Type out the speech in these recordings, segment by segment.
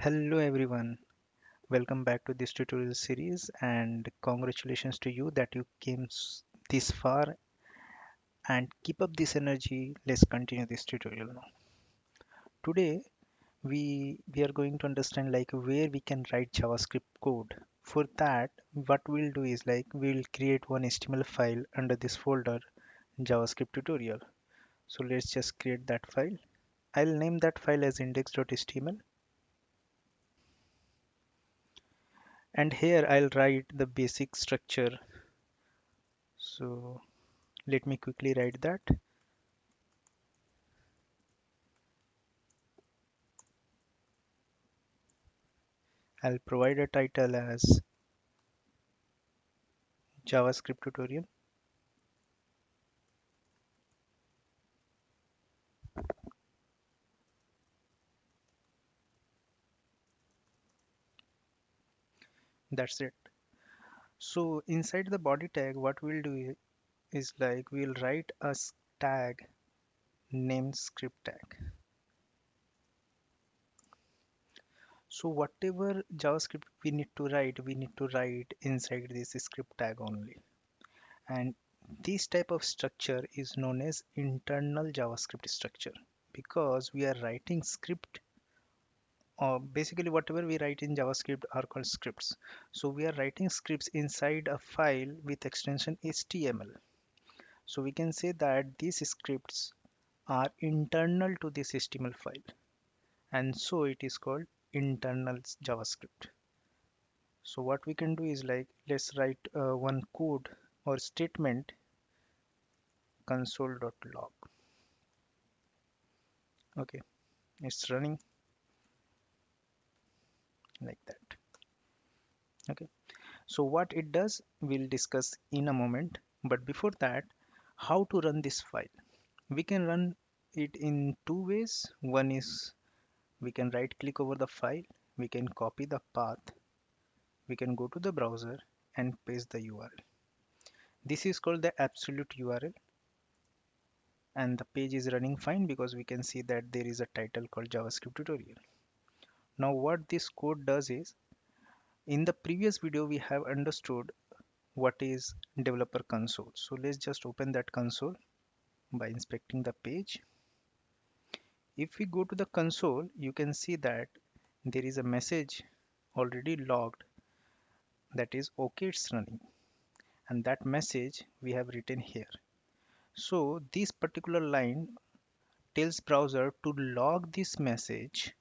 Hello everyone, welcome back to this tutorial series and congratulations to you that you came this far and keep up this energy. Let's continue this tutorial now. Today we are going to understand like where we can write JavaScript code. For that, what we'll do is like we'll create one HTML file under this folder JavaScript tutorial. So let's just create that file. I'll name that file as index.html and here I'll write the basic structure. So let me quickly write that. I'll provide a title as JavaScript tutorial. That's it. So inside the body tag, what we'll do is like we'll write a tag named script tag. So whatever JavaScript we need to write inside this script tag only. And this type of structure is known as internal JavaScript structure because we are writing script basically whatever we write in JavaScript are called scripts. So we are writing scripts inside a file with extension HTML. So we can say that these scripts are internal to this HTML file, and so it is called internal JavaScript. So what we can do is like let's write one code or statement console.log. Okay, it's running like that. Okay. So what it does, we'll discuss in a moment. But before that, how to run this file? We can run it in two ways. One is we can right click over the file, we can copy the path, we can go to the browser and paste the URL. This is called the absolute URL and the page is running fine because we can see that there is a title called JavaScript tutorial. Now what this code does is, in the previous video we have understood what is developer console. So let's just open that console by inspecting the page. If we go to the console, you can see that there is a message already logged that is okay, it's running, and that message we have written here. So this particular line tells browser to log this message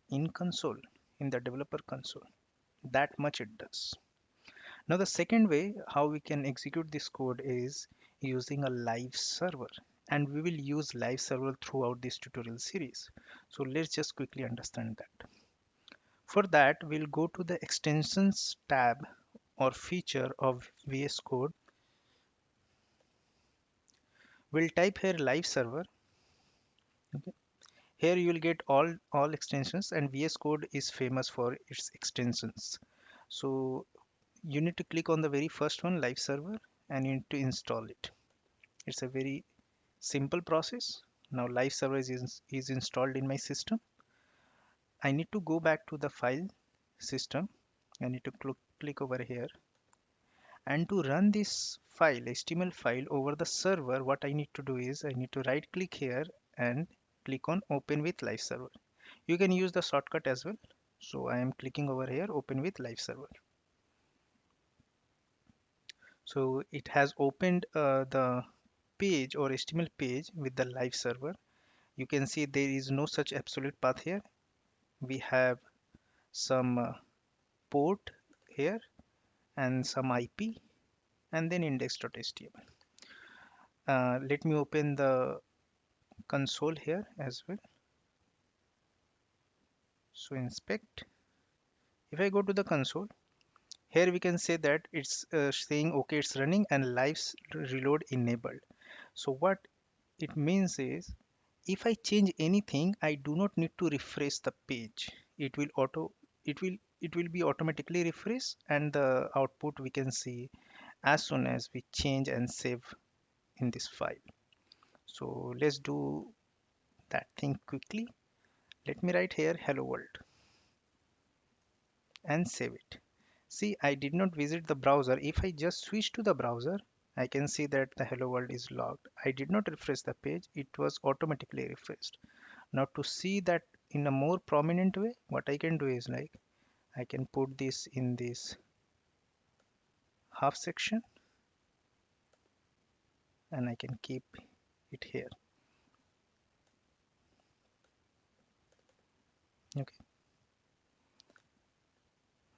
in console, in the developer console. That much it does. Now the second way how we can execute this code is using a live server, and we will use live server throughout this tutorial series. So let's just quickly understand that. For that, we'll go to the extensions tab or feature of VS Code. We'll type here live server. Okay. Here you will get all extensions, and VS Code is famous for its extensions. So you need to click on the very first one, live server, and you need to install it. It's a very simple process. Now live server is installed in my system. I need to go back to the file system. I need to click over here, and to run this file HTML file over the server, what I need to do is I need to right click here and click on open with live server. You can use the shortcut as well. So I am clicking over here, open with live server. So it has opened the page or HTML page with the live server. You can see there is no such absolute path here. We have some port here and some IP and then index.html. Let me open the console here as well. So inspect. If I go to the console, here we can say that it's saying okay, it's running and live reload enabled. So what it means is if I change anything, I do not need to refresh the page. It will be automatically refreshed, and the output we can see as soon as we change and save in this file. So let's do that thing quickly. Let me write here hello world. and save it. See, I did not visit the browser. If I just switch to the browser, I can see that the hello world is logged. I did not refresh the page, it was automatically refreshed. Now to see that in a more prominent way, what I can do is like I can put this in this half section and I can keep it here. Okay,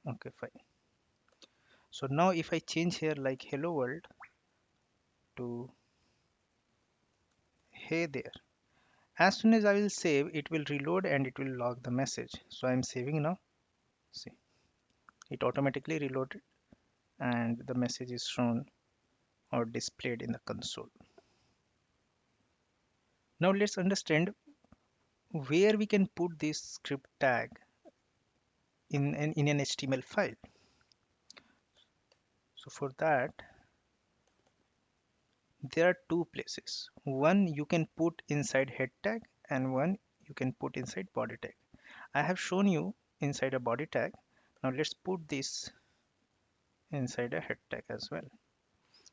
okay, fine. So now if I change here like hello world to hey there, as soon as I will save, it will reload and it will log the message. So I'm saving now. See, it automatically reloaded and the message is shown or displayed in the console. Now let's understand where we can put this script tag in an HTML file. So for that, there are two places. One you can put inside head tag and one you can put inside body tag. I have shown you inside a body tag. Now let's put this inside a head tag as well.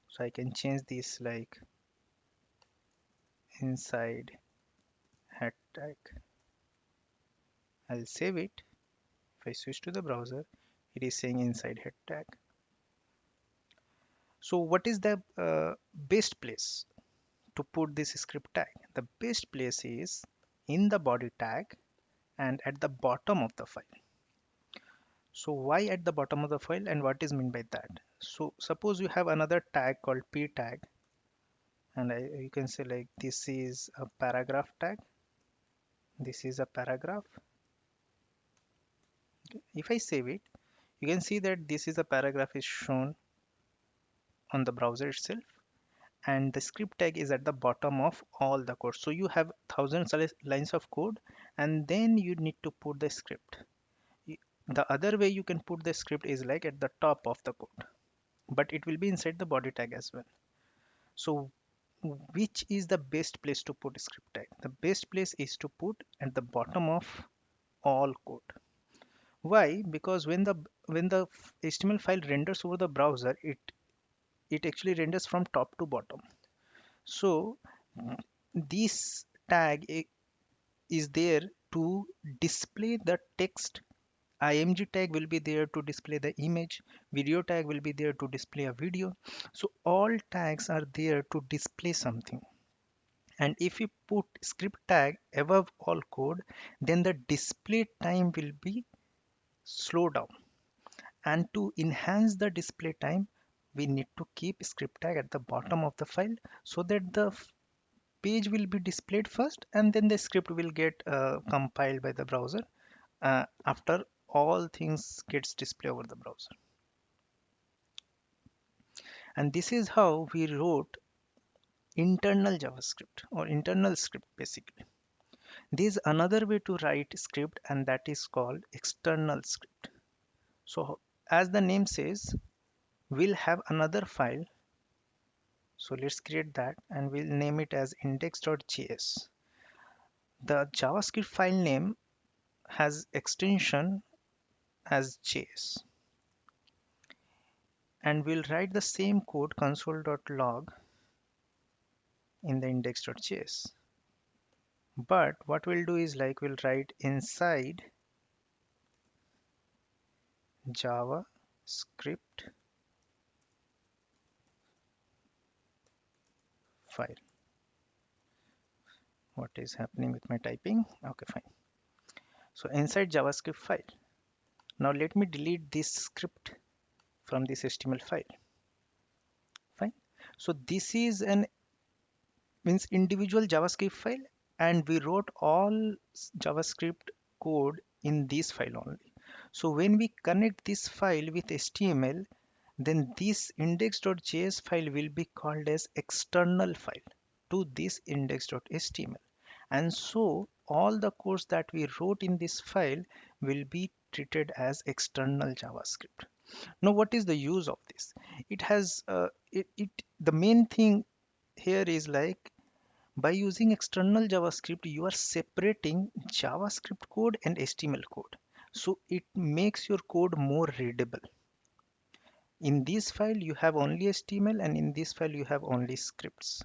So I can change this like inside head tag. I'll save it. If I switch to the browser, it is saying inside head tag. So what is the best place to put this script tag? The best place is in the body tag and at the bottom of the file. So why at the bottom of the file and what is meant by that? So suppose you have another tag called p tag and you can say like this is a paragraph tag. This is a paragraph. If I save it, you can see that this is a paragraph is shown on the browser itself and the script tag is at the bottom of all the code. So you have thousands of lines of code and then you need to put the script. The other way you can put the script is like at the top of the code, but it will be inside the body tag as well. So which is the best place to put script tag? The best place is to put at the bottom of all code. Why? Because when the HTML file renders over the browser, it actually renders from top to bottom. So this tag is there to display the text. IMG tag will be there to display the image. Video tag will be there to display a video. So all tags are there to display something. And if you put script tag above all code, then the display time will be slowed down. And to enhance the display time, we need to keep script tag at the bottom of the file so that the page will be displayed first and then the script will get compiled by the browser after all things gets displayed over the browser. And this is how we wrote internal JavaScript or internal script basically. There is another way to write script and that is called external script. So as the name says, we'll have another file. So let's create that and we'll name it as index.js. The JavaScript file name has extension as JS. And we'll write the same code console.log in the index.js. But what we'll do is like we'll write inside JavaScript file. What is happening with my typing? Okay, fine. So inside JavaScript file. Now let me delete this script from this HTML file. Fine. So this is an means individual JavaScript file and we wrote all JavaScript code in this file only. So when we connect this file with HTML, then this index.js file will be called as external file to this index.html. And so all the codes that we wrote in this file will be treated as external JavaScript. Now, what is the use of this? It has the main thing here is like by using external JavaScript, you are separating JavaScript code and HTML code. so it makes your code more readable. In this file you have only HTML, and in this file you have only scripts.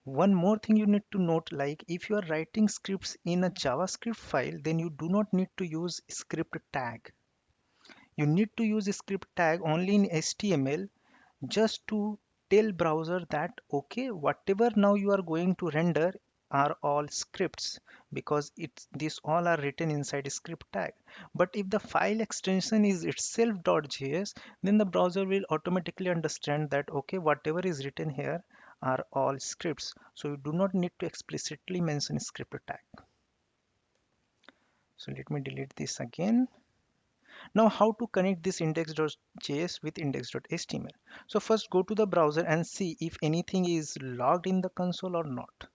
One more thing you need to note, like if you are writing scripts in a JavaScript file, then you do not need to use script tag. You need to use a script tag only in HTML, just to tell browser that okay, whatever now you are going to render are all scripts, because it's these all are written inside a script tag. But if the file extension is itself .js, then the browser will automatically understand that okay, whatever is written here are all scripts, so you do not need to explicitly mention script tag. So let me delete this again. Now, how to connect this index.js with index.html? So first go to the browser and see if anything is logged in the console or not.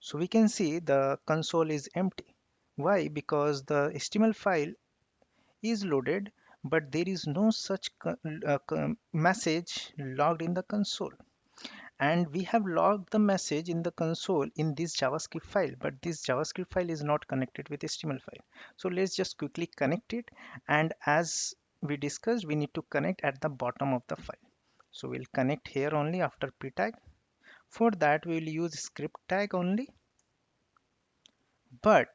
So we can see the console is empty. Why? Because the HTML file is loaded, but there is no such message logged in the console. And we have logged the message in the console in this JavaScript file, but this JavaScript file is not connected with HTML file. So let's just quickly connect it, and as we discussed, we need to connect at the bottom of the file. So we'll connect here only after p tag. For that we will use script tag only. But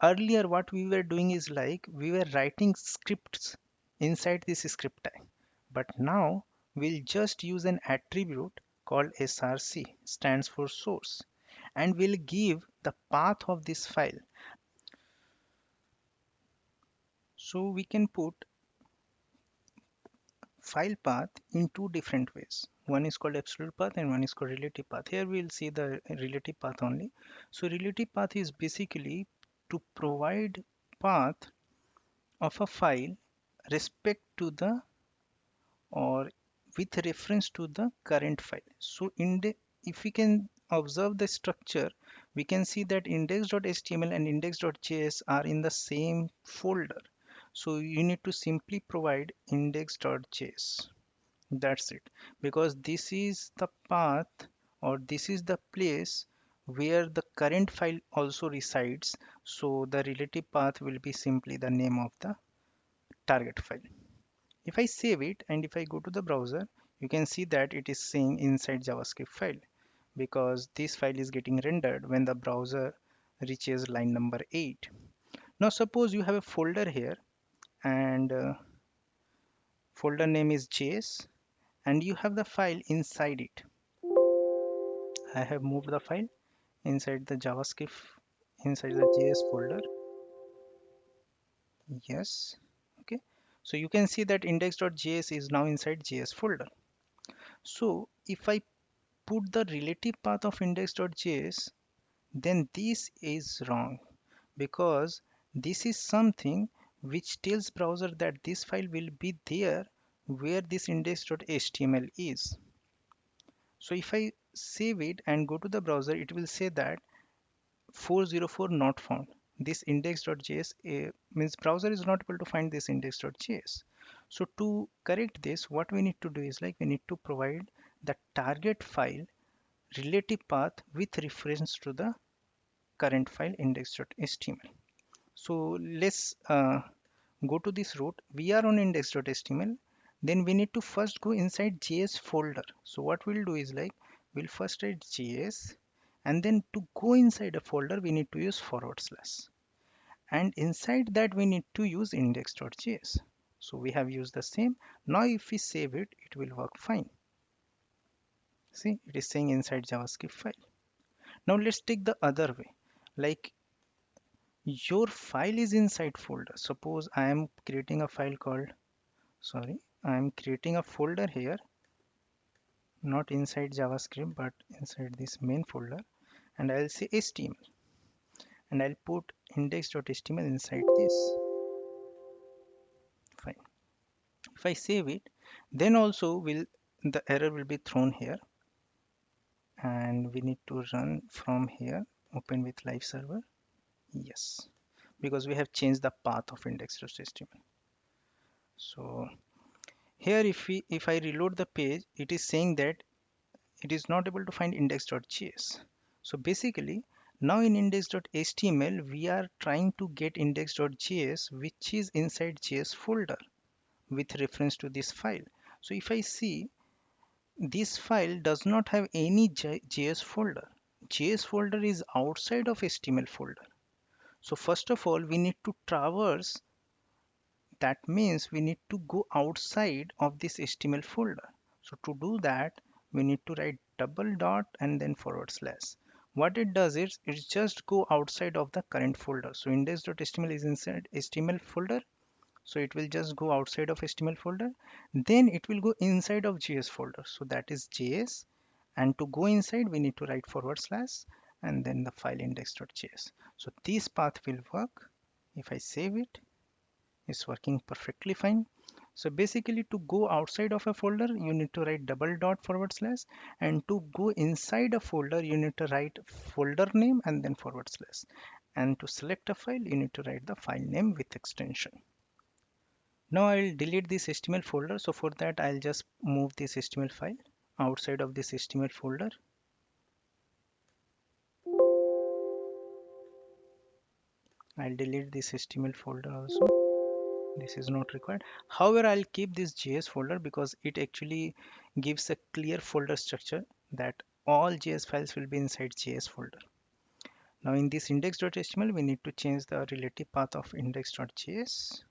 earlier what we were doing is like we were writing scripts inside this script tag, but now we'll just use an attribute called src, stands for source, and we'll give the path of this file. So we can put file path in two different ways. One is called absolute path and one is called relative path. Here we'll see the relative path only. So relative path is basically to provide path of a file respect to the or with reference to the current file. So if we can observe the structure, we can see that index.html and index.js are in the same folder. So you need to simply provide index.js. That's it, because this is the path, or this is the place where the current file also resides. So the relative path will be simply the name of the target file. If I save it and if I go to the browser, you can see that it is saying inside JavaScript file, because this file is getting rendered when the browser reaches line number 8. Now suppose you have a folder here, and folder name is JS, and you have the file inside it. I have moved the file inside the JavaScript, inside the JS folder. Yes. Okay. So you can see that index.js is now inside JS folder. So if I put the relative path of index.js, then this is wrong, because this is something which tells browser that this file will be there where this index.html is. So if I save it and go to the browser, it will say that 404 not found. This index.js means browser is not able to find this index.js. So to correct this, what we need to do is like we need to provide the target file relative path with reference to the current file index.html. So let's go to this route. We are on index.html. Then we need to first go inside JS folder. So what we'll do is like we'll first write JS, and then to go inside a folder we need to use forward slash, and inside that we need to use index.js. So we have used the same. Now if we save it, it will work fine. See, it is saying inside JavaScript file. Now let's take the other way. Like your file is inside folder. Suppose I am creating a file called, sorry, I am creating a folder here, not inside JavaScript, but inside this main folder, and I'll say HTML, and I'll put index.html inside this. Fine. If I save it, then also will the error will be thrown here, and we need to run from here, open with live server. Yes, because we have changed the path of index.html. So here if I reload the page, it is saying that it is not able to find index.js. So basically Now in index.html, we are trying to get index.js, which is inside JS folder with reference to this file. So if I see, this file does not have any JS folder. JS folder is outside of HTML folder. So first of all, we need to traverse. That means we need to go outside of this HTML folder. So to do that, we need to write double dot and then forward slash. What it does is it just go outside of the current folder. So index.html is inside HTML folder. So it will just go outside of HTML folder. Then it will go inside of JS folder. So that is JS. And to go inside, we need to write forward slash and then the file index.js. So this path will work. If I save it, it's working perfectly fine. So basically, to go outside of a folder, you need to write double dot forward slash, and to go inside a folder, you need to write folder name and then forward slash. And to select a file, you need to write the file name with extension. Now I'll delete this HTML folder. So for that, I'll just move this HTML file outside of this HTML folder. I'll delete this HTML folder also. This is not required. However, I'll keep this JS folder because it actually gives a clear folder structure that all JS files will be inside JS folder. Now in this index.html, we need to change the relative path of index.js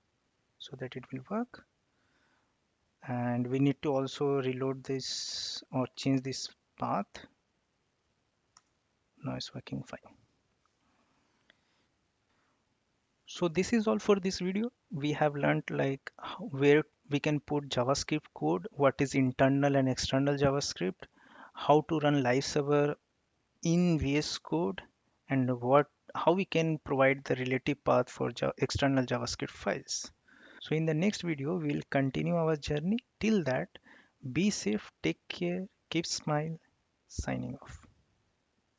so that it will work. And we need to also reload this or change this path. Now it's working fine. So this is all for this video. We have learned like where we can put JavaScript code, what is internal and external JavaScript, how to run live server in VS Code, and how we can provide the relative path for external JavaScript files. So in the next video, we'll continue our journey. Till that, be safe, take care, keep smile, signing off.